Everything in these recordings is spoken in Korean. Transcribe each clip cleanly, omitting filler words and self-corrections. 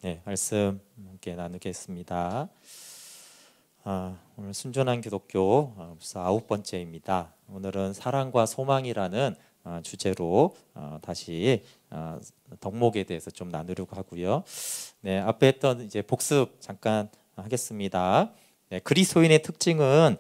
네, 말씀 함께 나누겠습니다. 오늘 순전한 기독교 벌써 9번째입니다. 오늘은 사랑과 소망이라는 주제로 다시 덕목에 대해서 좀 나누려고 하고요. 네, 앞에 했던 이제 복습 잠깐 하겠습니다. 네, 그리스도인의 특징은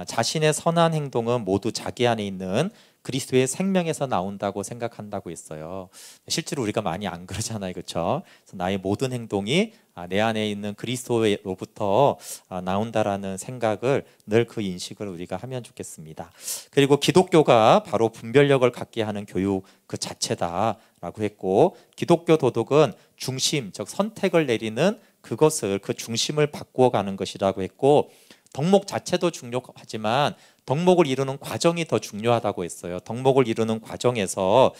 자신의 선한 행동은 모두 자기 안에 있는 그리스도의 생명에서 나온다고 생각한다고 했어요. 실제로 우리가 많이 안 그러잖아요, 그렇죠? 나의 모든 행동이 내 안에 있는 그리스도로부터 나온다라는 생각을 늘 그 인식을 우리가 하면 좋겠습니다. 그리고 기독교가 바로 분별력을 갖게 하는 교육 그 자체다라고 했고, 기독교 도덕은 중심, 즉 선택을 내리는 그것을 그 중심을 바꾸어 가는 것이라고 했고, 덕목 자체도 중요하지만 덕목을 이루는 과정이 더 중요하다고 했어요. 덕목을 이루는 과정에서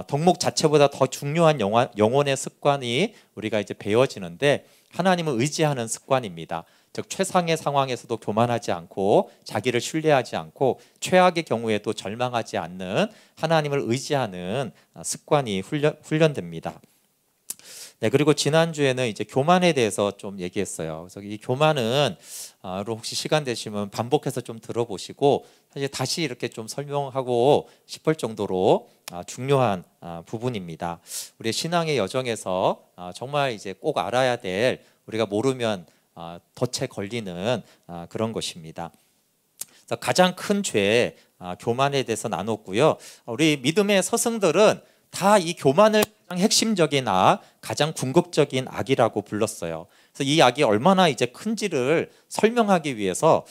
덕목 자체보다 더 중요한 영혼의 습관이 우리가 이제 배워지는데, 하나님을 의지하는 습관입니다. 즉 최상의 상황에서도 교만하지 않고 자기를 신뢰하지 않고 최악의 경우에도 절망하지 않는 하나님을 의지하는 습관이 훈련됩니다. 네, 그리고 지난주에는 이제 교만에 대해서 좀 얘기했어요. 그래서 이 교만은 혹시 시간 되시면 반복해서 좀 들어보시고 사실 다시 이렇게 좀 설명하고 싶을 정도로 중요한 부분입니다. 우리의 신앙의 여정에서 정말 이제 꼭 알아야 될, 우리가 모르면 덫에 걸리는 그런 것입니다. 그래서 가장 큰 죄, 교만에 대해서 나눴고요. 우리 믿음의 스승들은 다 이 교만을 가장 핵심적인 가장 궁극적인 악이라고 불렀어요. 그래서 이 악이 얼마나 이제 큰지를 설명하기 위해서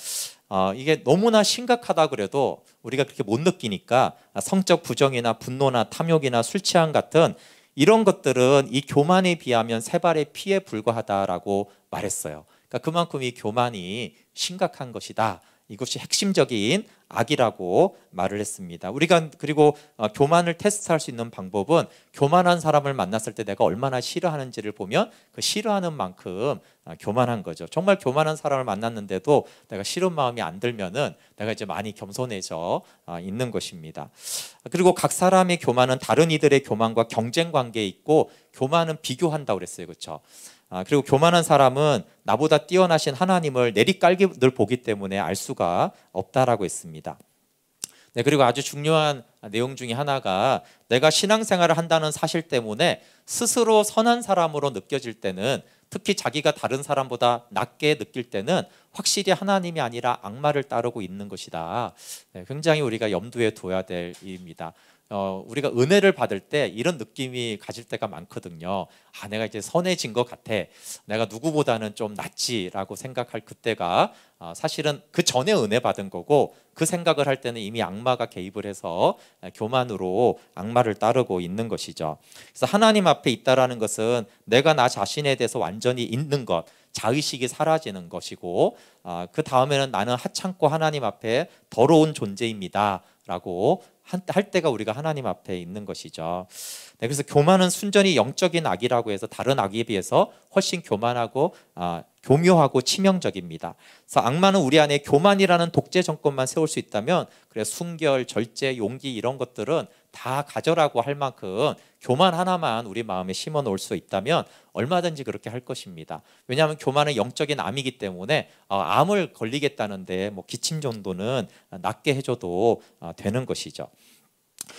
이게 너무나 심각하다 그래도 우리가 그렇게 못 느끼니까 성적 부정이나 분노나 탐욕이나 술 취함 같은 이런 것들은 이 교만에 비하면 세 발의 피에 불과하다라고 말했어요. 그러니까 그만큼 이 교만이 심각한 것이다. 이것이 핵심적인 악이라고 말을 했습니다. 우리가 그리고 교만을 테스트할 수 있는 방법은 교만한 사람을 만났을 때 내가 얼마나 싫어하는지를 보면 그 싫어하는 만큼 교만한 거죠. 정말 교만한 사람을 만났는데도 내가 싫은 마음이 안 들면은 내가 이제 많이 겸손해져 있는 것입니다. 그리고 각 사람의 교만은 다른 이들의 교만과 경쟁 관계에 있고, 교만은 비교한다고 그랬어요, 그렇죠? 그리고 교만한 사람은 나보다 뛰어나신 하나님을 내리깔기 늘 보기 때문에 알 수가 없다라고 했습니다. 네, 그리고 아주 중요한 내용 중에 하나가, 내가 신앙생활을 한다는 사실 때문에 스스로 선한 사람으로 느껴질 때는, 특히 자기가 다른 사람보다 낮게 느낄 때는 확실히 하나님이 아니라 악마를 따르고 있는 것이다. 네, 굉장히 우리가 염두에 둬야 될 일입니다. 우리가 은혜를 받을 때 이런 느낌이 가질 때가 많거든요. 내가 이제 선해진 것 같아, 내가 누구보다는 좀 낫지라고 생각할 그때가 사실은 그 전에 은혜 받은 거고, 그 생각을 할 때는 이미 악마가 개입을 해서 교만으로 악마를 따르고 있는 것이죠. 그래서 하나님 앞에 있다라는 것은 내가 나 자신에 대해서 완전히 있는 것, 자의식이 사라지는 것이고, 그 다음에는 나는 하찮고 하나님 앞에 더러운 존재입니다 라고 할 때가 우리가 하나님 앞에 있는 것이죠. 네, 그래서 교만은 순전히 영적인 악이라고 해서 다른 악에 비해서 훨씬 교만하고 교묘하고 치명적입니다. 그래서 악마는 우리 안에 교만이라는 독재 정권만 세울 수 있다면, 그래 순결, 절제, 용기 이런 것들은 다 가져라고 할 만큼 교만 하나만 우리 마음에 심어 놓을 수 있다면 얼마든지 그렇게 할 것입니다. 왜냐하면 교만은 영적인 암이기 때문에 암을 걸리겠다는데 뭐 기침 정도는 낫게 해줘도 되는 것이죠.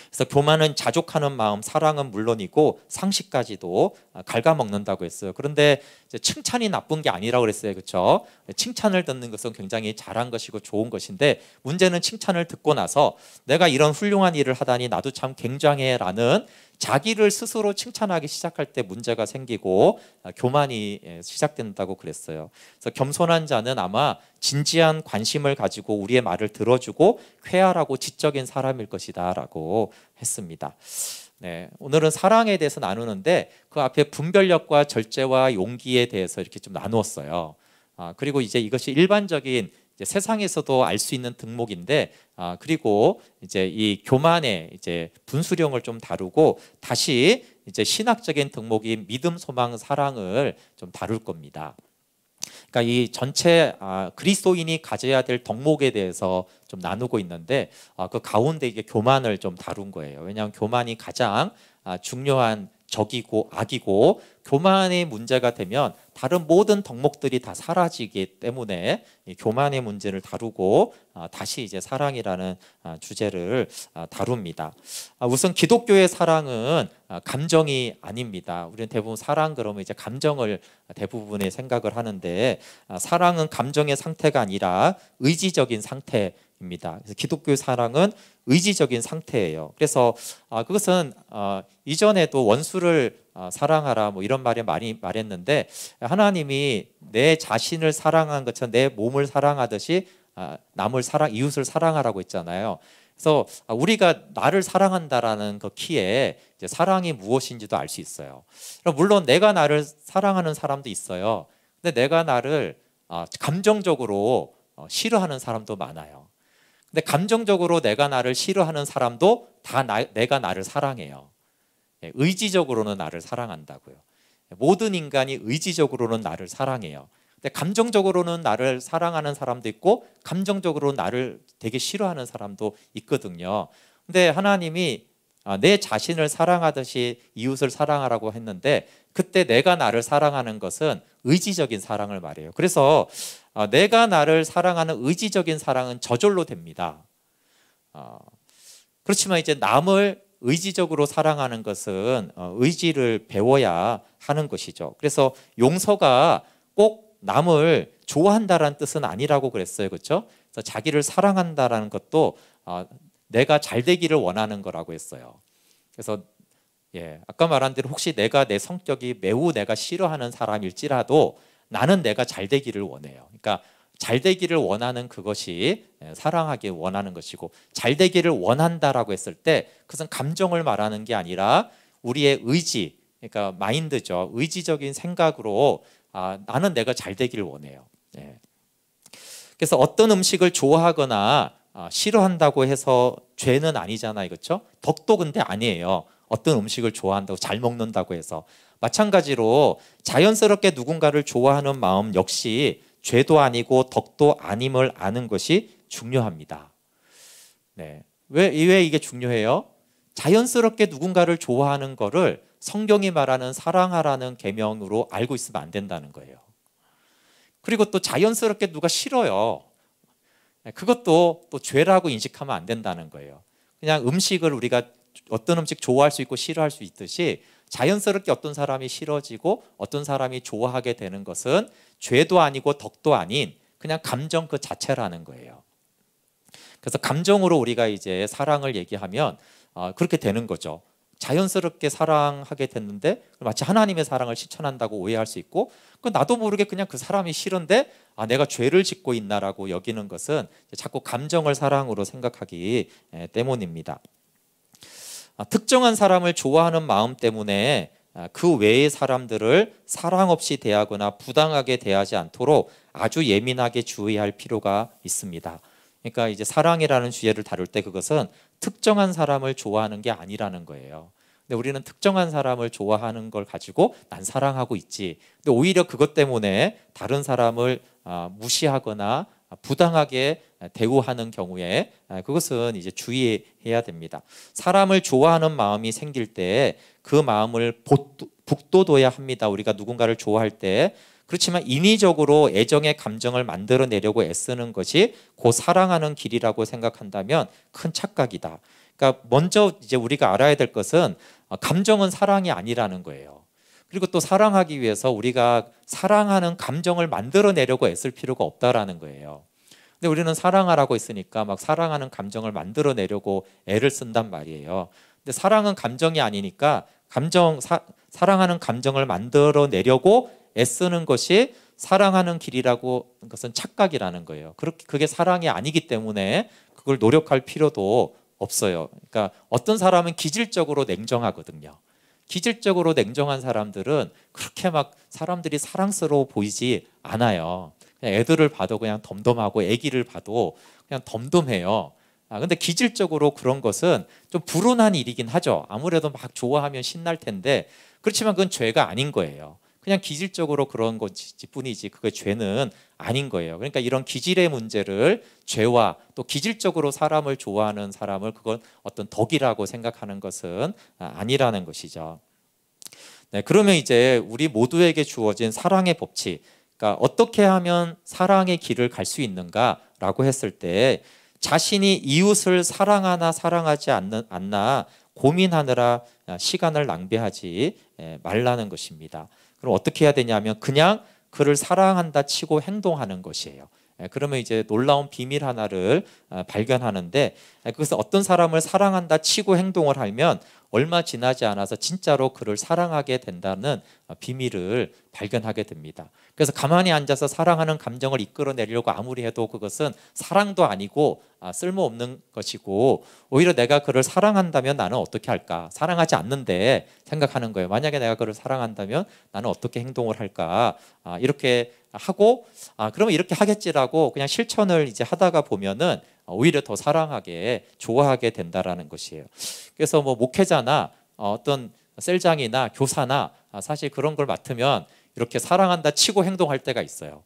그래서 교만은 자족하는 마음, 사랑은 물론이고 상식까지도 갉아먹는다고 했어요. 그런데 이제 칭찬이 나쁜 게 아니라고 그랬어요, 그렇죠? 칭찬을 듣는 것은 굉장히 잘한 것이고 좋은 것인데, 문제는 칭찬을 듣고 나서 내가 이런 훌륭한 일을 하다니 나도 참 굉장해라는 자기를 스스로 칭찬하기 시작할 때 문제가 생기고 교만이 시작된다고 그랬어요. 그래서 겸손한 자는 아마 진지한 관심을 가지고 우리의 말을 들어주고 쾌활하고 지적인 사람일 것이다 라고 했습니다. 네, 오늘은 사랑에 대해서 나누는데 그 앞에 분별력과 절제와 용기에 대해서 이렇게 좀 나누었어요. 그리고 이제 이것이 일반적인 이제 세상에서도 알 수 있는 덕목인데, 그리고 이제 이 교만의 이제 분수령을 좀 다루고 다시 이제 신학적인 덕목인 믿음, 소망, 사랑을 좀 다룰 겁니다. 그러니까 이 전체 그리스도인이 가져야 될 덕목에 대해서 좀 나누고 있는데, 그 가운데 이게 교만을 좀 다룬 거예요. 왜냐하면 교만이 가장 중요한 적이고 악이고 교만의 문제가 되면 다른 모든 덕목들이 다 사라지기 때문에 이 교만의 문제를 다루고 다시 이제 사랑이라는 주제를 다룹니다. 우선 기독교의 사랑은 감정이 아닙니다. 우리는 대부분 사랑 그러면 이제 감정을 대부분의 생각을 하는데 사랑은 감정의 상태가 아니라 의지적인 상태입니다. 그래서 기독교의 사랑은 의지적인 상태예요. 그래서 그것은 이전에도 원수를 사랑하라 뭐 이런 말을 많이 말했는데 하나님이 내 자신을 사랑한 것처럼 내 몸을 사랑하듯이 이웃을 사랑하라고 했잖아요. 그래서 우리가 나를 사랑한다라는 그 키에 이제 사랑이 무엇인지도 알 수 있어요. 물론 내가 나를 사랑하는 사람도 있어요. 근데 내가 나를 감정적으로 싫어하는 사람도 많아요. 근데 감정적으로 내가 나를 싫어하는 사람도 다 내가 나를 사랑해요. 의지적으로는 나를 사랑한다고요. 모든 인간이 의지적으로는 나를 사랑해요. 근데 감정적으로는 나를 사랑하는 사람도 있고 감정적으로 나를 되게 싫어하는 사람도 있거든요. 근데 하나님이 내 자신을 사랑하듯이 이웃을 사랑하라고 했는데 그때 내가 나를 사랑하는 것은 의지적인 사랑을 말해요. 그래서 내가 나를 사랑하는 의지적인 사랑은 저절로 됩니다. 그렇지만 이제 남을 의지적으로 사랑하는 것은 의지를 배워야 하는 것이죠. 그래서 용서가 꼭 남을 좋아한다라는 뜻은 아니라고 그랬어요. 그렇죠? 그래서 자기를 사랑한다라는 것도 내가 잘 되기를 원하는 거라고 했어요. 그래서 아까 말한 대로 혹시 내가 내 성격이 매우 내가 싫어하는 사람일지라도 나는 내가 잘 되기를 원해요. 그러니까 잘 되기를 원하는 그것이 사랑하기 원하는 것이고 잘 되기를 원한다라고 했을 때 그것은 감정을 말하는 게 아니라 우리의 의지, 그러니까 마인드죠. 의지적인 생각으로 나는 내가 잘 되기를 원해요. 그래서 어떤 음식을 좋아하거나 싫어한다고 해서 죄는 아니잖아요. 그렇죠? 덕도 근데 아니에요. 어떤 음식을 좋아한다고 잘 먹는다고 해서 마찬가지로 자연스럽게 누군가를 좋아하는 마음 역시 죄도 아니고 덕도 아님을 아는 것이 중요합니다. 왜 이게 중요해요? 자연스럽게 누군가를 좋아하는 거를 성경이 말하는 사랑하라는 계명으로 알고 있으면 안 된다는 거예요. 그리고 또 자연스럽게 누가 싫어요. 그것도 또 죄라고 인식하면 안 된다는 거예요. 그냥 음식을 우리가 어떤 음식 좋아할 수 있고 싫어할 수 있듯이 자연스럽게 어떤 사람이 싫어지고 어떤 사람이 좋아하게 되는 것은 죄도 아니고 덕도 아닌 그냥 감정 그 자체라는 거예요. 그래서 감정으로 우리가 이제 사랑을 얘기하면 그렇게 되는 거죠. 자연스럽게 사랑하게 됐는데 마치 하나님의 사랑을 실천한다고 오해할 수 있고 나도 모르게 그냥 그 사람이 싫은데 내가 죄를 짓고 있나라고 여기는 것은 자꾸 감정을 사랑으로 생각하기 때문입니다. 특정한 사람을 좋아하는 마음 때문에 그 외의 사람들을 사랑 없이 대하거나 부당하게 대하지 않도록 아주 예민하게 주의할 필요가 있습니다. 그러니까 이제 사랑이라는 주제를 다룰 때 그것은 특정한 사람을 좋아하는 게 아니라는 거예요. 근데 우리는 특정한 사람을 좋아하는 걸 가지고 난 사랑하고 있지. 근데 오히려 그것 때문에 다른 사람을 무시하거나 부당하게 대우하는 경우에 그것은 이제 주의해야 됩니다. 사람을 좋아하는 마음이 생길 때 그 마음을 북돋워야 합니다. 우리가 누군가를 좋아할 때. 그렇지만 인위적으로 애정의 감정을 만들어내려고 애쓰는 것이 곧 사랑하는 길이라고 생각한다면 큰 착각이다. 그러니까 먼저 이제 우리가 알아야 될 것은 감정은 사랑이 아니라는 거예요. 그리고 또 사랑하기 위해서 우리가 사랑하는 감정을 만들어내려고 애쓸 필요가 없다라는 거예요. 근데 우리는 사랑하라고 했으니까 막 사랑하는 감정을 만들어내려고 애를 쓴단 말이에요. 근데 사랑은 감정이 아니니까 사랑하는 감정을 만들어내려고 애쓰는 것이 사랑하는 길이라고 하는 것은 착각이라는 거예요. 그게 사랑이 아니기 때문에 그걸 노력할 필요도 없어요. 그러니까 어떤 사람은 기질적으로 냉정하거든요. 기질적으로 냉정한 사람들은 그렇게 막 사람들이 사랑스러워 보이지 않아요. 그냥 애들을 봐도 그냥 덤덤하고 애기를 봐도 그냥 덤덤해요. 근데 기질적으로 그런 것은 좀 불운한 일이긴 하죠. 아무래도 막 좋아하면 신날 텐데 그렇지만 그건 죄가 아닌 거예요. 그냥 기질적으로 그런 것일 뿐이지 그게 죄는 아닌 거예요. 그러니까 이런 기질의 문제를 죄와 또 기질적으로 사람을 좋아하는 사람을 그건 어떤 덕이라고 생각하는 것은 아니라는 것이죠. 네, 그러면 이제 우리 모두에게 주어진 사랑의 법칙, 그러니까 어떻게 하면 사랑의 길을 갈 수 있는가라고 했을 때 자신이 이웃을 사랑하나 사랑하지 않나 고민하느라 시간을 낭비하지 말라는 것입니다. 그럼 어떻게 해야 되냐면 그냥 그를 사랑한다 치고 행동하는 것이에요. 그러면 이제 놀라운 비밀 하나를 발견하는데, 그래서 어떤 사람을 사랑한다 치고 행동을 하면 얼마 지나지 않아서 진짜로 그를 사랑하게 된다는 비밀을 발견하게 됩니다. 그래서 가만히 앉아서 사랑하는 감정을 이끌어내려고 아무리 해도 그것은 사랑도 아니고 쓸모없는 것이고, 오히려 내가 그를 사랑한다면 나는 어떻게 할까? 사랑하지 않는데 생각하는 거예요. 만약에 내가 그를 사랑한다면 나는 어떻게 행동을 할까? 이렇게 하고 그러면 이렇게 하겠지라고 그냥 실천을 이제 하다가 보면은 오히려 더 사랑하게 좋아하게 된다라는 것이에요. 그래서 뭐 목회자나 어떤 셀장이나 교사나 사실 그런 걸 맡으면 이렇게 사랑한다 치고 행동할 때가 있어요.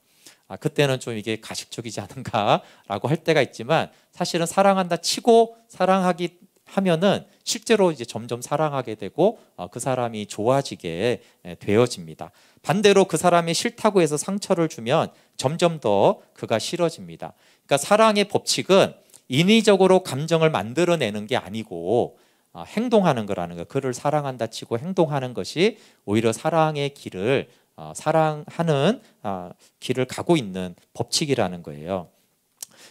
그때는 좀 이게 가식적이지 않은가라고 할 때가 있지만, 사실은 사랑한다 치고 사랑하기 하면은 실제로 이제 점점 사랑하게 되고 그 사람이 좋아지게 되어집니다. 반대로 그 사람이 싫다고 해서 상처를 주면 점점 더 그가 싫어집니다. 그러니까 사랑의 법칙은 인위적으로 감정을 만들어내는 게 아니고 행동하는 거라는 거예요. 그를 사랑한다 치고 행동하는 것이 오히려 사랑의 길을 사랑하는 길을 가고 있는 법칙이라는 거예요.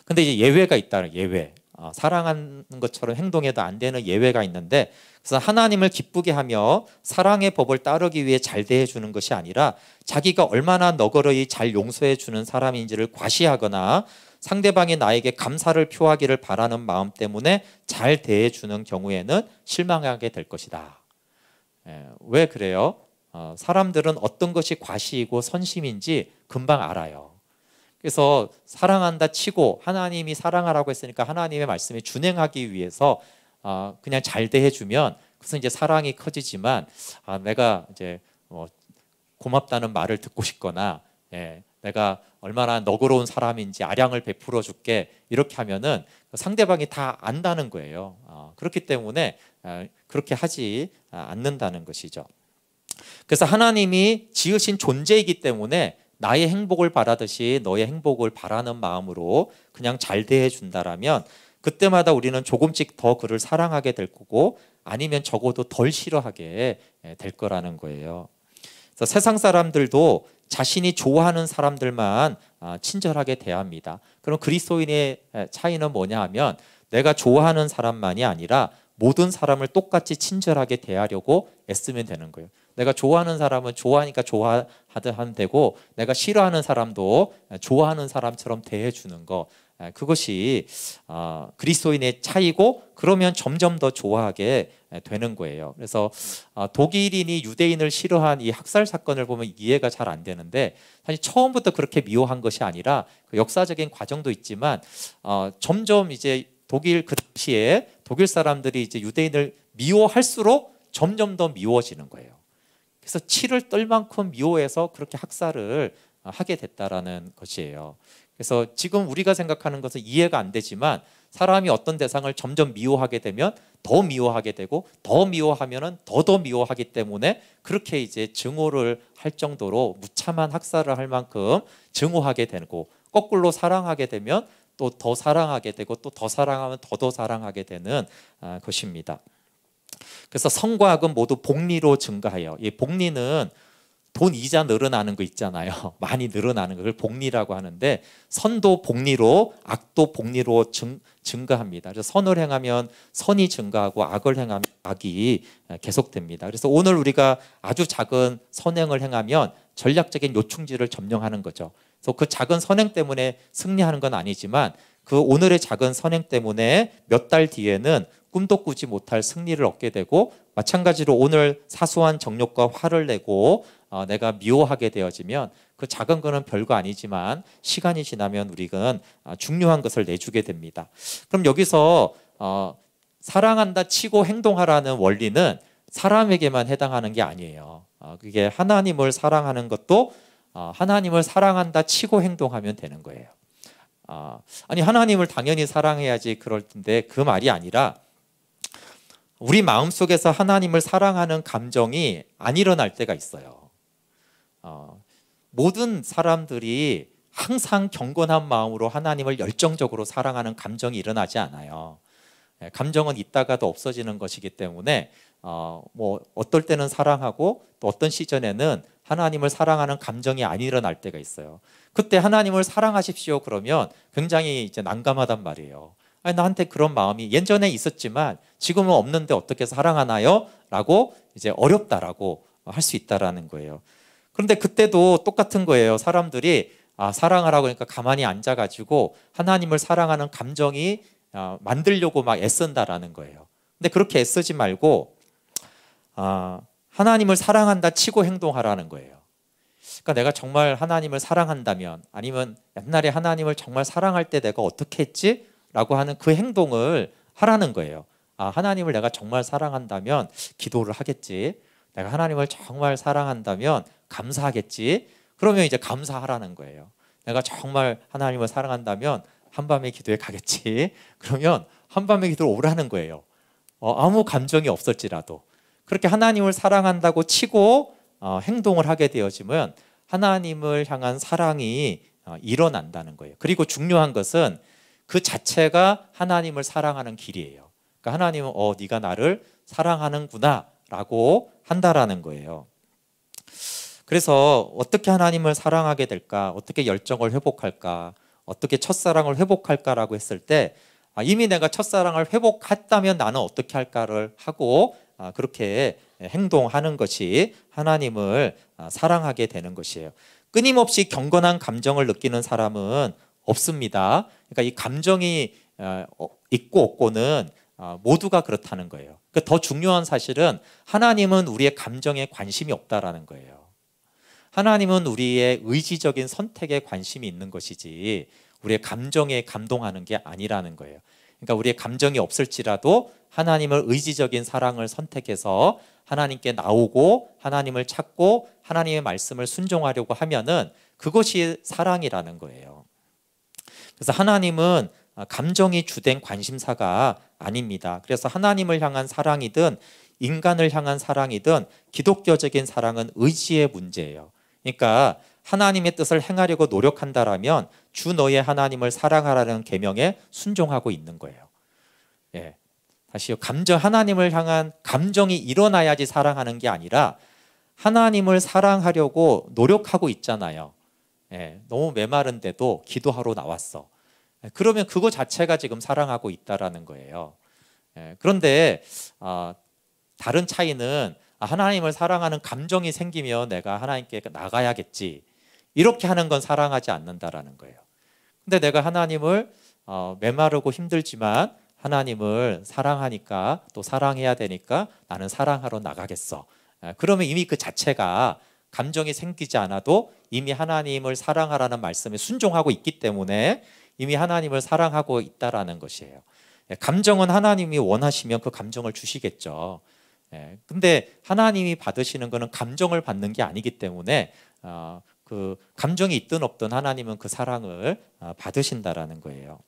근데 이제 예외가 있다는 예외. 사랑하는 것처럼 행동해도 안 되는 예외가 있는데, 그래서 하나님을 기쁘게 하며 사랑의 법을 따르기 위해 잘 대해주는 것이 아니라 자기가 얼마나 너그러이 잘 용서해주는 사람인지를 과시하거나 상대방이 나에게 감사를 표하기를 바라는 마음 때문에 잘 대해주는 경우에는 실망하게 될 것이다. 왜 그래요? 사람들은 어떤 것이 과시이고 선심인지 금방 알아요. 그래서 사랑한다 치고 하나님이 사랑하라고 했으니까 하나님의 말씀에 준행하기 위해서 그냥 잘 대해주면 그것은 이제 사랑이 커지지만, 내가 이제 고맙다는 말을 듣고 싶거나 내가 얼마나 너그러운 사람인지 아량을 베풀어 줄게 이렇게 하면은 상대방이 다 안다는 거예요. 그렇기 때문에 그렇게 하지 않는다는 것이죠. 그래서 하나님이 지으신 존재이기 때문에 나의 행복을 바라듯이 너의 행복을 바라는 마음으로 그냥 잘 대해준다라면 그때마다 우리는 조금씩 더 그를 사랑하게 될 거고, 아니면 적어도 덜 싫어하게 될 거라는 거예요. 그래서 세상 사람들도 자신이 좋아하는 사람들만 친절하게 대합니다. 그럼 그리스도인의 차이는 뭐냐 하면 내가 좋아하는 사람만이 아니라 모든 사람을 똑같이 친절하게 대하려고 애쓰면 되는 거예요. 내가 좋아하는 사람은 좋아하니까 좋아하면 되고, 내가 싫어하는 사람도 좋아하는 사람처럼 대해주는 거, 그것이 그리스도인의 차이고, 그러면 점점 더 좋아하게 되는 거예요. 그래서 독일인이 유대인을 싫어한 이 학살 사건을 보면 이해가 잘 안 되는데, 사실 처음부터 그렇게 미워한 것이 아니라 그 역사적인 과정도 있지만 점점 이제 독일 그 당시에 독일 사람들이 이제 유대인을 미워할수록 점점 더 미워지는 거예요. 그래서 치를 떨 만큼 미워해서 그렇게 학살을 하게 됐다라는 것이에요. 그래서 지금 우리가 생각하는 것은 이해가 안 되지만, 사람이 어떤 대상을 점점 미워하게 되면 더 미워하게 되고, 더 미워하면은 더 미워하기 때문에 그렇게 이제 증오를 할 정도로 무참한 학살을 할 만큼 증오하게 되고, 거꾸로 사랑하게 되면 또 더 사랑하게 되고, 또 더 사랑하면 더 사랑하게 되는 것입니다. 그래서 선과 악은 모두 복리로 증가해요. 이 복리는 돈 이자 늘어나는 거 있잖아요. 많이 늘어나는 걸 복리라고 하는데, 선도 복리로 악도 복리로 증가합니다. 그래서 선을 행하면 선이 증가하고 악을 행하면 악이 계속됩니다. 그래서 오늘 우리가 아주 작은 선행을 행하면 전략적인 요충지를 점령하는 거죠. 그래서 그 작은 선행 때문에 승리하는 건 아니지만 그 오늘의 작은 선행 때문에 몇 달 뒤에는 꿈도 꾸지 못할 승리를 얻게 되고, 마찬가지로 오늘 사소한 정욕과 화를 내고 내가 미워하게 되어지면 그 작은 거는 별거 아니지만 시간이 지나면 우리는 중요한 것을 내주게 됩니다. 그럼 여기서 사랑한다 치고 행동하라는 원리는 사람에게만 해당하는 게 아니에요. 그게 하나님을 사랑하는 것도 하나님을 사랑한다 치고 행동하면 되는 거예요. 아니 하나님을 당연히 사랑해야지 그럴 텐데 그 말이 아니라 우리 마음속에서 하나님을 사랑하는 감정이 안 일어날 때가 있어요. 모든 사람들이 항상 경건한 마음으로 하나님을 열정적으로 사랑하는 감정이 일어나지 않아요. 감정은 있다가도 없어지는 것이기 때문에 뭐 어떨 때는 사랑하고 또 어떤 시즌에는 하나님을 사랑하는 감정이 안 일어날 때가 있어요. 그때 하나님을 사랑하십시오 그러면 굉장히 이제 난감하단 말이에요. 아니, 나한테 그런 마음이 예전에 있었지만 지금은 없는데 어떻게 사랑하나요? 라고 이제 어렵다라고 할 수 있다라는 거예요. 그런데 그때도 똑같은 거예요. 사람들이 사랑하라고 하니까 가만히 앉아가지고 하나님을 사랑하는 감정이 만들려고 막 애쓴다라는 거예요. 근데 그렇게 애쓰지 말고 하나님을 사랑한다 치고 행동하라는 거예요. 그러니까 내가 정말 하나님을 사랑한다면, 아니면 옛날에 하나님을 정말 사랑할 때 내가 어떻게 했지? 라고 하는 그 행동을 하라는 거예요. 하나님을 내가 정말 사랑한다면 기도를 하겠지. 내가 하나님을 정말 사랑한다면 감사하겠지. 그러면 이제 감사하라는 거예요. 내가 정말 하나님을 사랑한다면 한밤의 기도에 가겠지. 그러면 한밤의 기도로 오라는 거예요. 아무 감정이 없을지라도. 그렇게 하나님을 사랑한다고 치고 행동을 하게 되어지면 하나님을 향한 사랑이 일어난다는 거예요. 그리고 중요한 것은 그 자체가 하나님을 사랑하는 길이에요. 그러니까 하나님은 네가 나를 사랑하는구나 라고 한다라는 거예요. 그래서 어떻게 하나님을 사랑하게 될까? 어떻게 열정을 회복할까? 어떻게 첫사랑을 회복할까라고 했을 때 이미 내가 첫사랑을 회복했다면 나는 어떻게 할까를 하고 그렇게 행동하는 것이 하나님을 사랑하게 되는 것이에요. 끊임없이 경건한 감정을 느끼는 사람은 없습니다. 그러니까 이 감정이 있고 없고는 모두가 그렇다는 거예요. 그러니까 더 중요한 사실은 하나님은 우리의 감정에 관심이 없다라는 거예요. 하나님은 우리의 의지적인 선택에 관심이 있는 것이지 우리의 감정에 감동하는 게 아니라는 거예요. 그러니까 우리의 감정이 없을지라도 하나님을 의지적인 사랑을 선택해서 하나님께 나오고 하나님을 찾고 하나님의 말씀을 순종하려고 하면은 그것이 사랑이라는 거예요. 그래서 하나님은 감정이 주된 관심사가 아닙니다. 그래서 하나님을 향한 사랑이든 인간을 향한 사랑이든 기독교적인 사랑은 의지의 문제예요. 그러니까 하나님의 뜻을 행하려고 노력한다라면 주 너의 하나님을 사랑하라는 계명에 순종하고 있는 거예요. 다시요. 하나님을 향한 감정이 일어나야지 사랑하는 게 아니라 하나님을 사랑하려고 노력하고 있잖아요. 너무 메마른데도 기도하러 나왔어. 그러면 그거 자체가 지금 사랑하고 있다라는 거예요. 그런데 다른 차이는 하나님을 사랑하는 감정이 생기면 내가 하나님께 나가야겠지. 이렇게 하는 건 사랑하지 않는다라는 거예요. 근데 내가 하나님을 메마르고 힘들지만 하나님을 사랑하니까 또 사랑해야 되니까 나는 사랑하러 나가겠어. 그러면 이미 그 자체가 감정이 생기지 않아도 이미 하나님을 사랑하라는 말씀에 순종하고 있기 때문에 이미 하나님을 사랑하고 있다라는 것이에요. 감정은 하나님이 원하시면 그 감정을 주시겠죠. 근데 하나님이 받으시는 것은 감정을 받는 게 아니기 때문에 그 감정이 있든 없든 하나님은 그 사랑을 받으신다라는 거예요.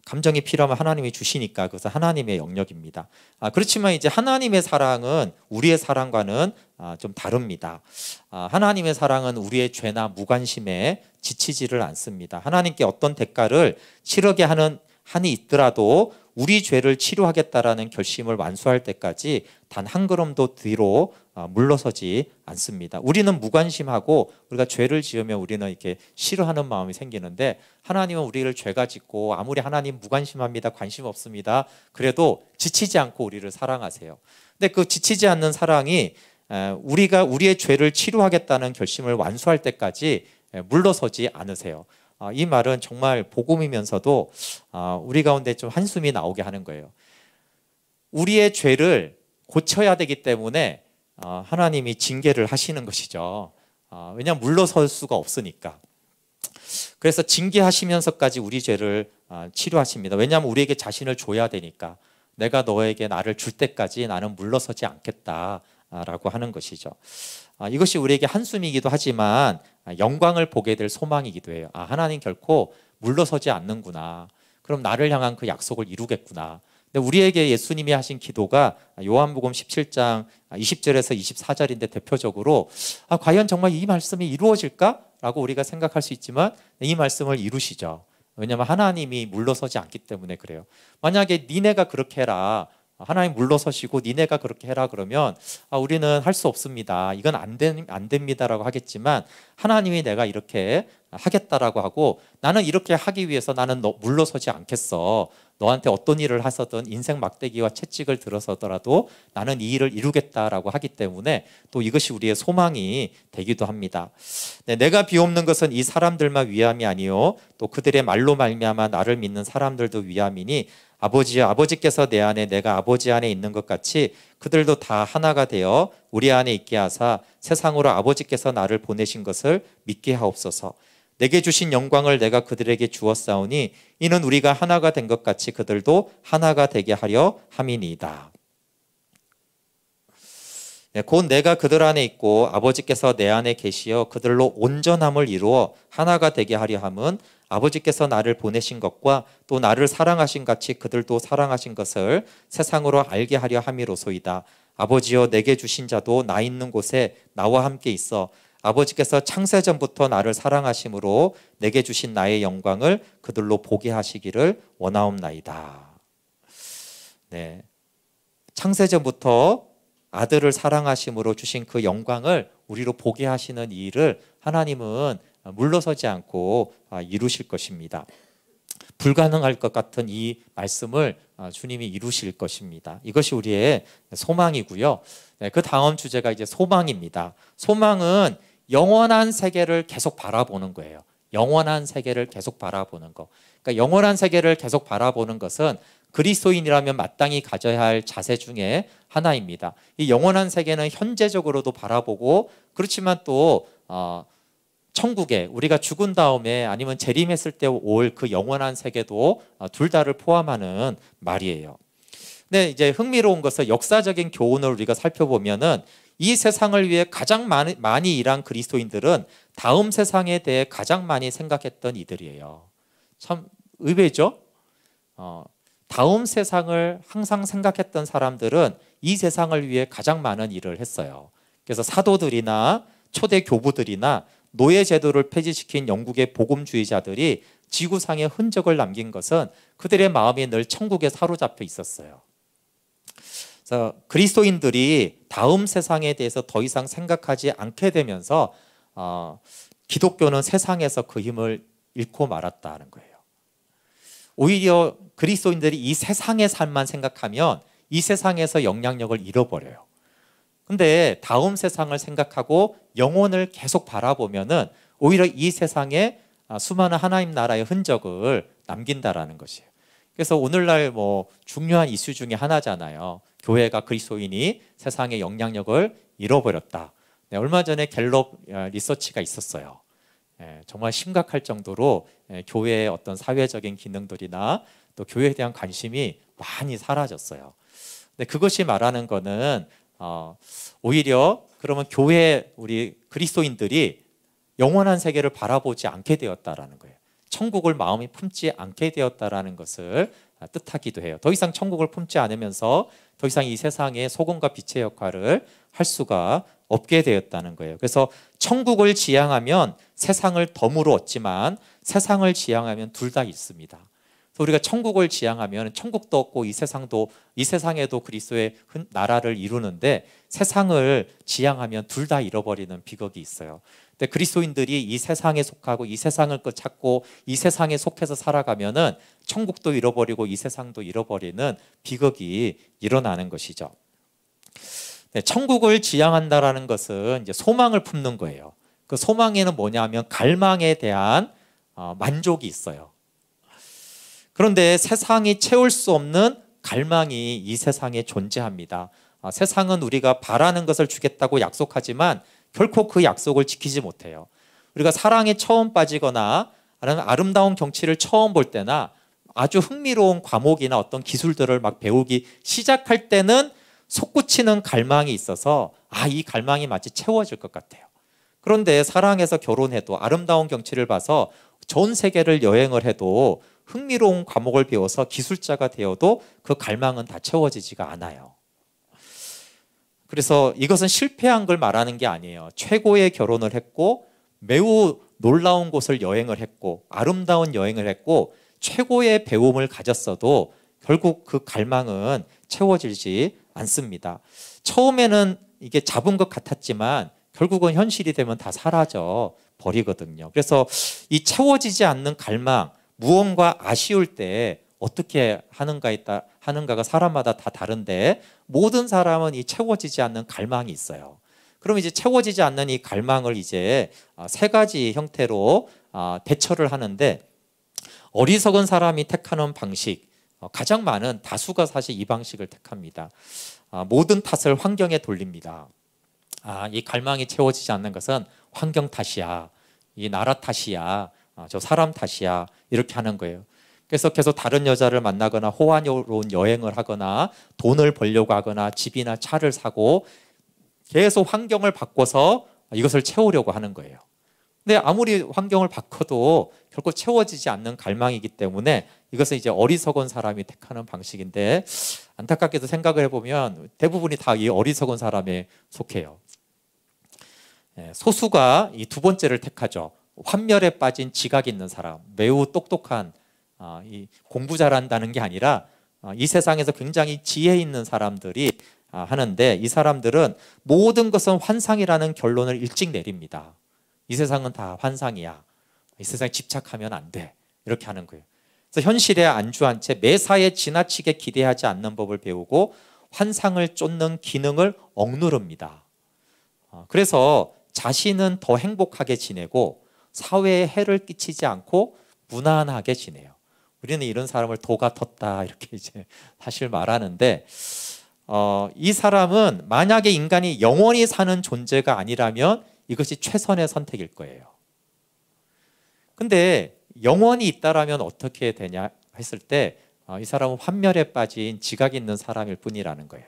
감정이 필요하면 하나님이 주시니까 그것은 하나님의 영역입니다. 그렇지만 이제 하나님의 사랑은 우리의 사랑과는 좀 다릅니다. 하나님의 사랑은 우리의 죄나 무관심에 지치지를 않습니다. 하나님께 어떤 대가를 치르게 한이 있더라도 우리 죄를 치료하겠다라는 결심을 완수할 때까지 단 한 걸음도 뒤로 물러서지 않습니다. 우리는 무관심하고 우리가 죄를 지으면 우리는 이렇게 싫어하는 마음이 생기는데 하나님은 우리를 죄가 짓고 아무리 하나님 무관심합니다, 관심 없습니다. 그래도 지치지 않고 우리를 사랑하세요. 근데 그 지치지 않는 사랑이 우리가 우리의 죄를 치료하겠다는 결심을 완수할 때까지 물러서지 않으세요. 이 말은 정말 복음이면서도 우리 가운데 좀 한숨이 나오게 하는 거예요. 우리의 죄를 고쳐야 되기 때문에 하나님이 징계를 하시는 것이죠. 왜냐하면 물러설 수가 없으니까. 그래서 징계하시면서까지 우리 죄를 치료하십니다. 왜냐하면 우리에게 자신을 줘야 되니까. 내가 너에게 나를 줄 때까지 나는 물러서지 않겠다라고 하는 것이죠. 이것이 우리에게 한숨이기도 하지만 영광을 보게 될 소망이기도 해요. 하나님 결코 물러서지 않는구나. 그럼 나를 향한 그 약속을 이루겠구나. 근데 우리에게 예수님이 하신 기도가 요한복음 17장 20절에서 24절인데 대표적으로 과연 정말 이 말씀이 이루어질까? 라고 우리가 생각할 수 있지만 이 말씀을 이루시죠. 왜냐하면 하나님이 물러서지 않기 때문에 그래요. 만약에 니네가 그렇게 해라, 하나님 물러서시고 니네가 그렇게 해라 그러면 우리는 할 수 없습니다, 이건 안 됩니다라고 하겠지만, 하나님이 내가 이렇게 하겠다라고 하고 나는 이렇게 하기 위해서 나는 너 물러서지 않겠어, 너한테 어떤 일을 하서든 인생 막대기와 채찍을 들어서더라도 나는 이 일을 이루겠다라고 하기 때문에 또 이것이 우리의 소망이 되기도 합니다. 네, 내가 비옵는 것은 이 사람들만 위함이 아니요 또 그들의 말로 말미암아 나를 믿는 사람들도 위함이니 아버지여, 아버지께서 내 안에 내가 아버지 안에 있는 것 같이 그들도 다 하나가 되어 우리 안에 있게 하사 세상으로 아버지께서 나를 보내신 것을 믿게 하옵소서. 내게 주신 영광을 내가 그들에게 주었사오니 이는 우리가 하나가 된 것 같이 그들도 하나가 되게 하려 함이니이다. 네, 곧 내가 그들 안에 있고 아버지께서 내 안에 계시어 그들로 온전함을 이루어 하나가 되게 하려 함은 아버지께서 나를 보내신 것과 또 나를 사랑하신 같이 그들도 사랑하신 것을 세상으로 알게 하려 함이로소이다. 아버지여, 내게 주신 자도 나 있는 곳에 나와 함께 있어 아버지께서 창세전부터 나를 사랑하심으로 내게 주신 나의 영광을 그들로 보게 하시기를 원하옵나이다. 네, 창세전부터 아들을 사랑하심으로 주신 그 영광을 우리로 보게 하시는 이 일을 하나님은 물러서지 않고 이루실 것입니다. 불가능할 것 같은 이 말씀을 주님이 이루실 것입니다. 이것이 우리의 소망이고요. 네, 그 다음 주제가 이제 소망입니다. 소망은 영원한 세계를 계속 바라보는 거예요. 영원한 세계를 계속 바라보는 거. 그러니까 영원한 세계를 계속 바라보는 것은 그리스도인이라면 마땅히 가져야 할 자세 중에 하나입니다. 이 영원한 세계는 현재적으로도 바라보고, 그렇지만 또 천국에 우리가 죽은 다음에 아니면 재림했을 때 올 그 영원한 세계도 둘 다를 포함하는 말이에요. 근데 이제 흥미로운 것은 역사적인 교훈을 우리가 살펴보면은 이 세상을 위해 가장 많이 일한 그리스도인들은 다음 세상에 대해 가장 많이 생각했던 이들이에요. 참 의외죠? 다음 세상을 항상 생각했던 사람들은 이 세상을 위해 가장 많은 일을 했어요. 그래서 사도들이나 초대 교부들이나 노예 제도를 폐지시킨 영국의 복음주의자들이 지구상에 흔적을 남긴 것은 그들의 마음이 늘 천국에 사로잡혀 있었어요. 그래서 그리스도인들이 다음 세상에 대해서 더 이상 생각하지 않게 되면서 기독교는 세상에서 그 힘을 잃고 말았다는 거예요. 오히려 그리스도인들이 이 세상의 삶만 생각하면 이 세상에서 영향력을 잃어버려요. 근데 다음 세상을 생각하고 영혼을 계속 바라보면은 오히려 이 세상에 수많은 하나님 나라의 흔적을 남긴다라는 것이에요. 그래서 오늘날 중요한 이슈 중에 하나잖아요. 교회가 그리스도인이 세상의 영향력을 잃어버렸다. 네, 얼마 전에 갤럽 리서치가 있었어요. 정말 심각할 정도로 교회의 어떤 사회적인 기능들이나 또 교회에 대한 관심이 많이 사라졌어요. 근데 그것이 말하는 거는 오히려 그러면 교회 우리 그리스도인들이 영원한 세계를 바라보지 않게 되었다라는 거예요. 천국을 마음에 품지 않게 되었다라는 것을 뜻하기도 해요. 더 이상 천국을 품지 않으면서 더 이상 이 세상에 소금과 빛의 역할을 할 수가 없게 되었다는 거예요. 그래서 천국을 지향하면 세상을 덤으로 얻지만 세상을 지향하면 둘 다 있습니다. 그래서 우리가 천국을 지향하면 천국도 얻고 이 세상에도 그리스도의 나라를 이루는데, 세상을 지향하면 둘 다 잃어버리는 비극이 있어요. 근데 그리스도인들이 이 세상에 속하고 이 세상을 찾고 이 세상에 속해서 살아가면은 천국도 잃어버리고 이 세상도 잃어버리는 비극이 일어나는 것이죠. 네, 천국을 지향한다라는 것은 이제 소망을 품는 거예요. 그 소망에는 뭐냐면 갈망에 대한 만족이 있어요. 그런데 세상이 채울 수 없는 갈망이 이 세상에 존재합니다. 세상은 우리가 바라는 것을 주겠다고 약속하지만 결코 그 약속을 지키지 못해요. 우리가 사랑에 처음 빠지거나 아니면 아름다운 경치를 처음 볼 때나 아주 흥미로운 과목이나 어떤 기술들을 막 배우기 시작할 때는 솟구치는 갈망이 있어서 이 갈망이 마치 채워질 것 같아요. 그런데 사랑해서 결혼해도 아름다운 경치를 봐서 전 세계를 여행을 해도 흥미로운 과목을 배워서 기술자가 되어도 그 갈망은 다 채워지지가 않아요. 그래서 이것은 실패한 걸 말하는 게 아니에요. 최고의 결혼을 했고 매우 놀라운 곳을 여행을 했고 아름다운 여행을 했고 최고의 배움을 가졌어도 결국 그 갈망은 채워지지 않습니다. 처음에는 이게 잡은 것 같았지만 결국은 현실이 되면 다 사라져 버리거든요. 그래서 이 채워지지 않는 갈망, 무언가 아쉬울 때 어떻게 하는가가 사람마다 다 다른데 모든 사람은 이 채워지지 않는 갈망이 있어요. 그럼 이제 채워지지 않는 이 갈망을 이제 세 가지 형태로 대처를 하는데 어리석은 사람이 택하는 방식, 가장 많은 다수가 사실 이 방식을 택합니다. 모든 탓을 환경에 돌립니다. 이 갈망이 채워지지 않는 것은 환경 탓이야, 이 나라 탓이야, 저 사람 탓이야, 이렇게 하는 거예요. 그래서 계속 다른 여자를 만나거나 호화로운 여행을 하거나 돈을 벌려고 하거나 집이나 차를 사고 계속 환경을 바꿔서 이것을 채우려고 하는 거예요. 근데 아무리 환경을 바꿔도 결국 채워지지 않는 갈망이기 때문에 이것은 이제 어리석은 사람이 택하는 방식인데 안타깝게도 생각을 해보면 대부분이 다 이 어리석은 사람에 속해요. 소수가 이 두 번째를 택하죠. 환멸에 빠진 지각 있는 사람, 매우 똑똑한 이 공부 잘한다는 게 아니라 이 세상에서 굉장히 지혜 있는 사람들이 하는데 이 사람들은 모든 것은 환상이라는 결론을 일찍 내립니다. 이 세상은 다 환상이야. 이 세상에 집착하면 안 돼. 이렇게 하는 거예요. 그래서 현실에 안주한 채 매사에 지나치게 기대하지 않는 법을 배우고 환상을 쫓는 기능을 억누릅니다. 그래서 자신은 더 행복하게 지내고 사회에 해를 끼치지 않고 무난하게 지내요. 우리는 이런 사람을 도가 텄다 이렇게 이제 사실 말하는데 이 사람은 만약에 인간이 영원히 사는 존재가 아니라면 이것이 최선의 선택일 거예요. 근데 영원히 있다라면 어떻게 되냐 했을 때 이 사람은 환멸에 빠진 지각 있는 사람일 뿐이라는 거예요.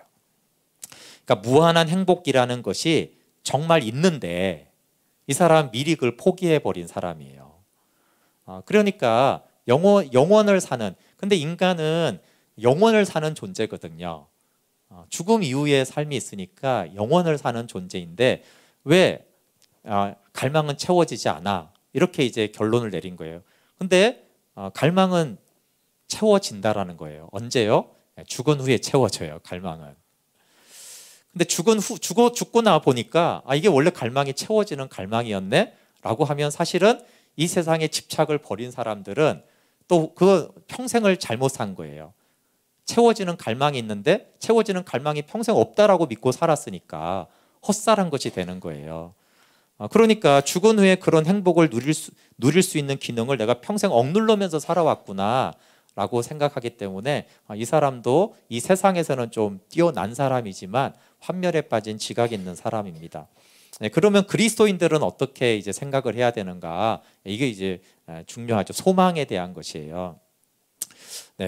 그러니까 무한한 행복이라는 것이 정말 있는데 이 사람은 미리 그걸 포기해버린 사람이에요. 그러니까 영원을 사는, 근데 인간은 영원을 사는 존재거든요. 죽음 이후의 삶이 있으니까 영원을 사는 존재인데 왜 갈망은 채워지지 않아? 이렇게 이제 결론을 내린 거예요. 근데 갈망은 채워진다라는 거예요. 언제요? 죽은 후에 채워져요. 갈망은. 근데 죽고 나 보니까 이게 원래 갈망이 채워지는 갈망이었네? 라고 하면 사실은 이 세상에 집착을 버린 사람들은 또 그 평생을 잘못 산 거예요. 채워지는 갈망이 있는데 채워지는 갈망이 평생 없다라고 믿고 살았으니까 헛살한 것이 되는 거예요. 그러니까 죽은 후에 그런 행복을 누릴 수 있는 기능을 내가 평생 억누르면서 살아왔구나 라고 생각하기 때문에 이 사람도 이 세상에서는 좀 뛰어난 사람이지만 환멸에 빠진 지각 있는 사람입니다. 그러면 그리스도인들은 어떻게 이제 생각을 해야 되는가? 이게 이제 중요하죠. 소망에 대한 것이에요.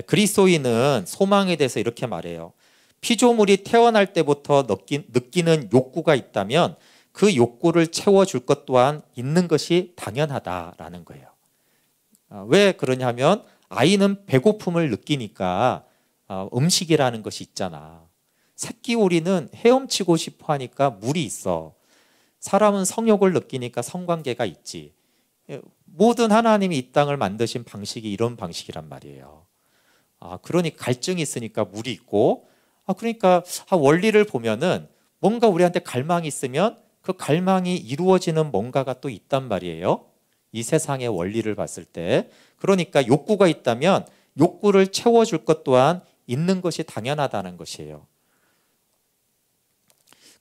그리스도인은 소망에 대해서 이렇게 말해요. 피조물이 태어날 때부터 느끼는 욕구가 있다면 그 욕구를 채워줄 것 또한 있는 것이 당연하다라는 거예요. 왜 그러냐면 아이는 배고픔을 느끼니까 음식이라는 것이 있잖아. 새끼 오리는 헤엄치고 싶어 하니까 물이 있어. 사람은 성욕을 느끼니까 성관계가 있지. 모든 하나님이 이 땅을 만드신 방식이 이런 방식이란 말이에요. 그러니까 갈증이 있으니까 물이 있고, 그러니까 원리를 보면은 뭔가 우리한테 갈망이 있으면 그 갈망이 이루어지는 뭔가가 또 있단 말이에요. 이 세상의 원리를 봤을 때. 그러니까 욕구가 있다면 욕구를 채워줄 것 또한 있는 것이 당연하다는 것이에요.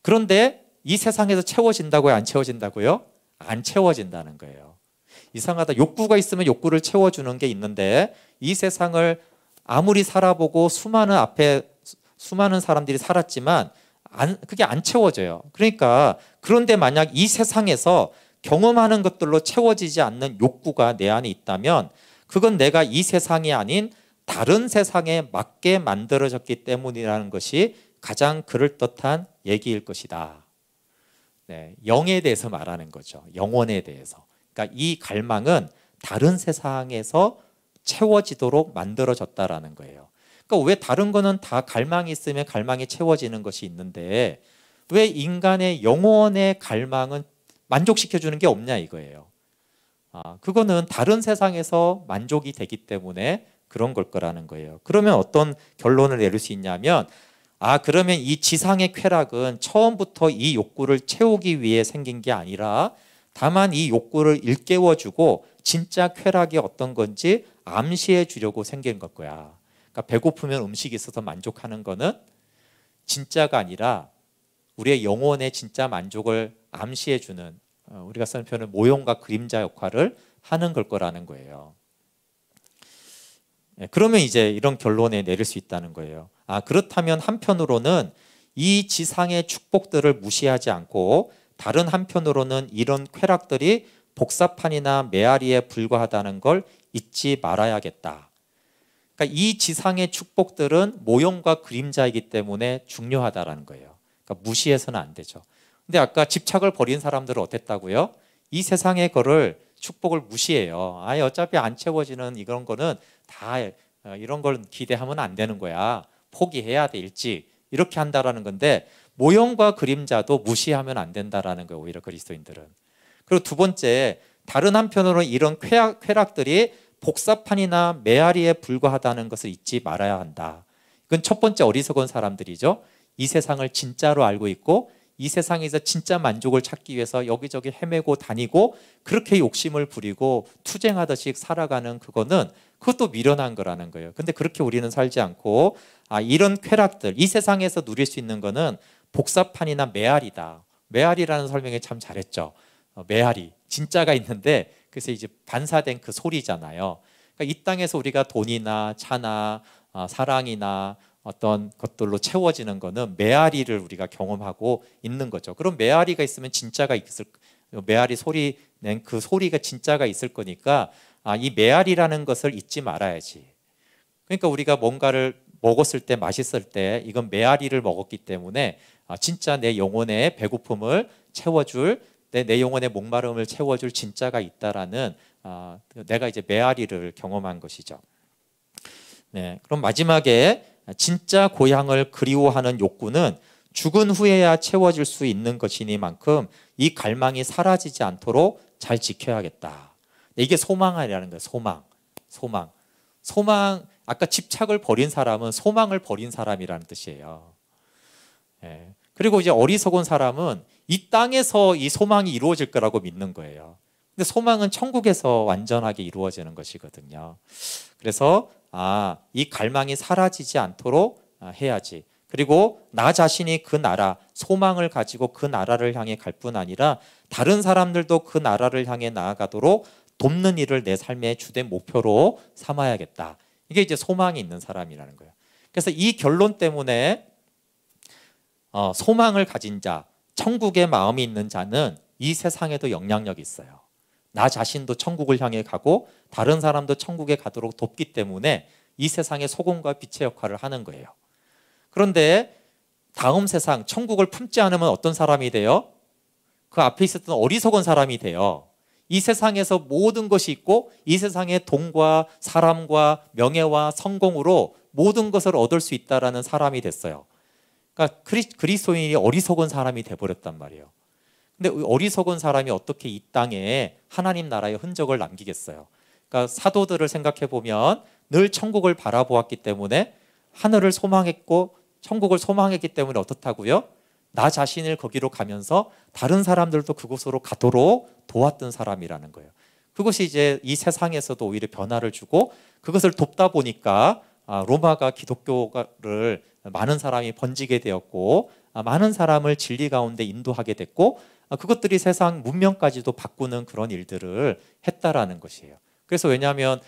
그런데 이 세상에서 채워진다고요? 안 채워진다고요? 안 채워진다는 거예요. 이상하다. 욕구가 있으면 욕구를 채워주는 게 있는데 이 세상을 아무리 살아보고 수많은 사람들이 살았지만 그게 안 채워져요. 그러니까 그런데 만약 이 세상에서 경험하는 것들로 채워지지 않는 욕구가 내 안에 있다면 그건 내가 이 세상이 아닌 다른 세상에 맞게 만들어졌기 때문이라는 것이 가장 그럴듯한 얘기일 것이다. 영에 대해서 말하는 거죠. 영혼에 대해서. 그러니까 이 갈망은 다른 세상에서 채워지도록 만들어졌다라는 거예요. 그러니까 왜 다른 거는 다 갈망이 있으면 갈망이 채워지는 것이 있는데 왜 인간의 영혼의 갈망은 만족시켜주는 게 없냐 이거예요. 그거는 다른 세상에서 만족이 되기 때문에 그런 걸 거라는 거예요. 그러면 어떤 결론을 내릴 수 있냐면 그러면 이 지상의 쾌락은 처음부터 이 욕구를 채우기 위해 생긴 게 아니라 다만 이 욕구를 일깨워주고 진짜 쾌락이 어떤 건지 암시해 주려고 생긴 걸 거야. 그러니까 배고프면 음식이 있어서 만족하는 거는 진짜가 아니라 우리의 영혼의 진짜 만족을 암시해 주는, 우리가 쓰는 표현은 모형과 그림자 역할을 하는 걸 거라는 거예요. 그러면 이제 이런 결론에 내릴 수 있다는 거예요. 그렇다면 한편으로는 이 지상의 축복들을 무시하지 않고 다른 한편으로는 이런 쾌락들이 복사판이나 메아리에 불과하다는 걸 잊지 말아야겠다. 그러니까 이 지상의 축복들은 모형과 그림자이기 때문에 중요하다라는 거예요. 그러니까 무시해서는 안 되죠. 근데 아까 집착을 버린 사람들은 어땠다고요? 이 세상의 거를 축복을 무시해요. 어차피 안 채워지는 이런 거는 다 이런 걸 기대하면 안 되는 거야. 포기해야 돼 일찍. 이렇게 한다라는 건데 모형과 그림자도 무시하면 안 된다라는 거예요. 오히려 그리스도인들은. 그리고 두 번째, 다른 한편으로는 이런 쾌락들이 복사판이나 메아리에 불과하다는 것을 잊지 말아야 한다. 이건 첫 번째 어리석은 사람들이죠. 이 세상을 진짜로 알고 있고 이 세상에서 진짜 만족을 찾기 위해서 여기저기 헤매고 다니고 그렇게 욕심을 부리고 투쟁하듯이 살아가는 그것도 미련한 거라는 거예요. 근데 그렇게 우리는 살지 않고 이런 쾌락들, 이 세상에서 누릴 수 있는 거는 복사판이나 메아리다. 메아리라는 설명에 참 잘했죠. 메아리, 진짜가 있는데 그래서 이제 반사된 그 소리잖아요. 그러니까 이 땅에서 우리가 돈이나 차나 사랑이나 어떤 것들로 채워지는 거는 메아리를 우리가 경험하고 있는 거죠. 그럼 메아리가 있으면 진짜가 있을, 메아리 소리 낸 그 소리가 진짜가 있을 거니까 이 메아리라는 것을 잊지 말아야지. 그러니까 우리가 뭔가를 먹었을 때 맛있을 때 이건 메아리를 먹었기 때문에 진짜 내 영혼의 배고픔을 채워줄 내 영혼의 목마름을 채워줄 진짜가 있다라는 내가 이제 메아리를 경험한 것이죠. 네, 그럼 마지막에 진짜 고향을 그리워하는 욕구는 죽은 후에야 채워질 수 있는 것이니만큼 이 갈망이 사라지지 않도록 잘 지켜야겠다. 이게 소망이라는 거예요. 소망. 아까 집착을 버린 사람은 소망을 버린 사람이라는 뜻이에요. 네. 그리고 이제 어리석은 사람은 이 땅에서 이 소망이 이루어질 거라고 믿는 거예요. 근데 소망은 천국에서 완전하게 이루어지는 것이거든요. 그래서 이 갈망이 사라지지 않도록 해야지. 그리고 나 자신이 그 나라, 소망을 가지고 그 나라를 향해 갈 뿐 아니라 다른 사람들도 그 나라를 향해 나아가도록 돕는 일을 내 삶의 주된 목표로 삼아야겠다. 이게 이제 소망이 있는 사람이라는 거예요. 그래서 이 결론 때문에 소망을 가진 자, 천국의 마음이 있는 자는 이 세상에도 영향력이 있어요. 나 자신도 천국을 향해 가고 다른 사람도 천국에 가도록 돕기 때문에 이 세상의 소금과 빛의 역할을 하는 거예요. 그런데 다음 세상 천국을 품지 않으면 어떤 사람이 돼요? 그 앞에 있었던 어리석은 사람이 돼요. 이 세상에서 모든 것이 있고 이 세상의 돈과 사람과 명예와 성공으로 모든 것을 얻을 수 있다라는 사람이 됐어요. 그러니까 그리스도인이 어리석은 사람이 돼버렸단 말이에요. 근데 어리석은 사람이 어떻게 이 땅에 하나님 나라의 흔적을 남기겠어요? 그러니까 사도들을 생각해 보면 늘 천국을 바라보았기 때문에 하늘을 소망했고 천국을 소망했기 때문에 어떻다고요? 나 자신을 거기로 가면서 다른 사람들도 그곳으로 가도록 도왔던 사람이라는 거예요. 그것이 이제 이 세상에서도 오히려 변화를 주고 그것을 돕다 보니까 로마가 기독교를 많은 사람이 번지게 되었고 많은 사람을 진리 가운데 인도하게 됐고 그것들이 세상 문명까지도 바꾸는 그런 일들을 했다라는 것이에요. 그래서 왜냐하면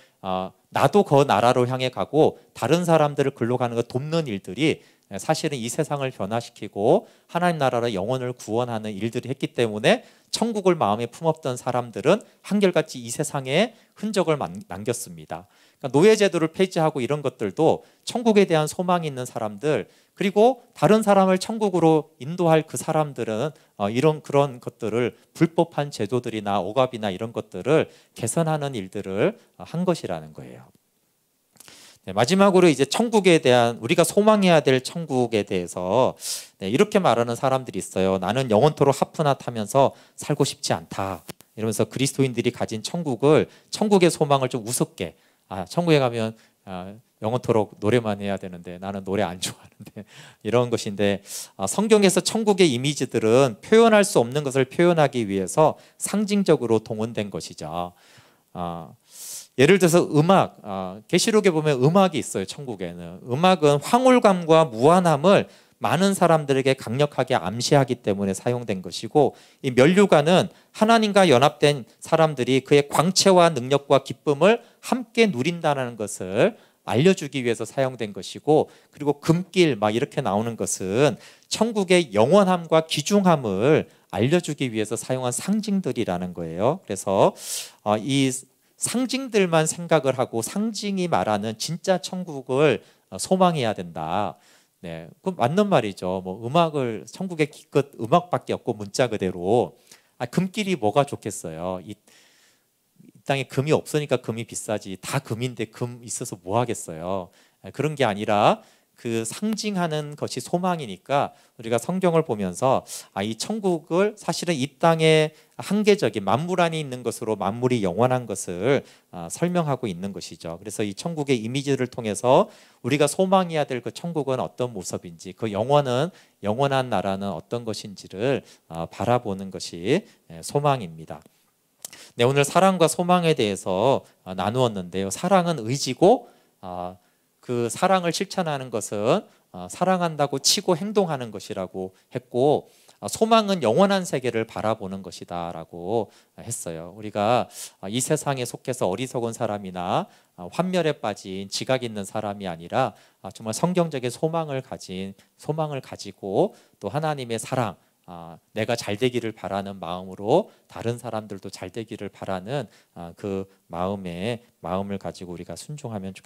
나도 그 나라로 향해 가고 다른 사람들을 글로 가는 거 돕는 일들이 사실은 이 세상을 변화시키고 하나님 나라로 영혼을 구원하는 일들을 했기 때문에 천국을 마음에 품었던 사람들은 한결같이 이 세상에 흔적을 남겼습니다. 그러니까 노예제도를 폐지하고 이런 것들도 천국에 대한 소망이 있는 사람들 그리고 다른 사람을 천국으로 인도할 그 사람들은 그런 것들을 불법한 제도들이나 억압이나 이런 것들을 개선하는 일들을 한 것이라는 거예요. 마지막으로 이제 천국에 대한 우리가 소망해야 될 천국에 대해서 이렇게 말하는 사람들이 있어요. 나는 영원토록 하프나 타면서 살고 싶지 않다. 이러면서 그리스도인들이 가진 천국의 소망을 좀 우습게 천국에 가면 영원토록 노래만 해야 되는데 나는 노래 안 좋아하는데 이런 것인데 성경에서 천국의 이미지들은 표현할 수 없는 것을 표현하기 위해서 상징적으로 동원된 것이죠. 예를 들어서 음악, 계시록에 보면 음악이 있어요. 천국에는 음악은 황홀감과 무한함을 많은 사람들에게 강력하게 암시하기 때문에 사용된 것이고, 이 면류관은 하나님과 연합된 사람들이 그의 광채와 능력과 기쁨을 함께 누린다는 것을 알려주기 위해서 사용된 것이고, 그리고 금길 막 이렇게 나오는 것은 천국의 영원함과 귀중함을 알려주기 위해서 사용한 상징들이라는 거예요. 그래서 이 상징들만 생각을 하고 상징이 말하는 진짜 천국을 소망해야 된다. 네, 그 맞는 말이죠. 뭐 음악을 천국에 기껏 음악밖에 없고 문자 그대로 금길이 뭐가 좋겠어요. 이 땅에 금이 없으니까 금이 비싸지. 다 금인데 금 있어서 뭐 하겠어요. 그런 게 아니라 그 상징하는 것이 소망이니까 우리가 성경을 보면서 이 천국을 사실은 이 땅의 한계적인 만물 안에 있는 것으로 만물이 영원한 것을 설명하고 있는 것이죠. 그래서 이 천국의 이미지를 통해서 우리가 소망해야 될 그 천국은 어떤 모습인지, 그 영원한 나라는 어떤 것인지를 바라보는 것이 소망입니다. 네, 오늘 사랑과 소망에 대해서 나누었는데요. 사랑은 의지고 그 사랑을 실천하는 것은 사랑한다고 치고 행동하는 것이라고 했고, 소망은 영원한 세계를 바라보는 것이다 라고 했어요. 우리가 이 세상에 속해서 어리석은 사람이나 환멸에 빠진 지각 있는 사람이 아니라 정말 성경적인 소망을 가지고 또 하나님의 사랑, 내가 잘 되기를 바라는 마음으로 다른 사람들도 잘 되기를 바라는 그 마음을 가지고 우리가 순종하면 좋겠습니다.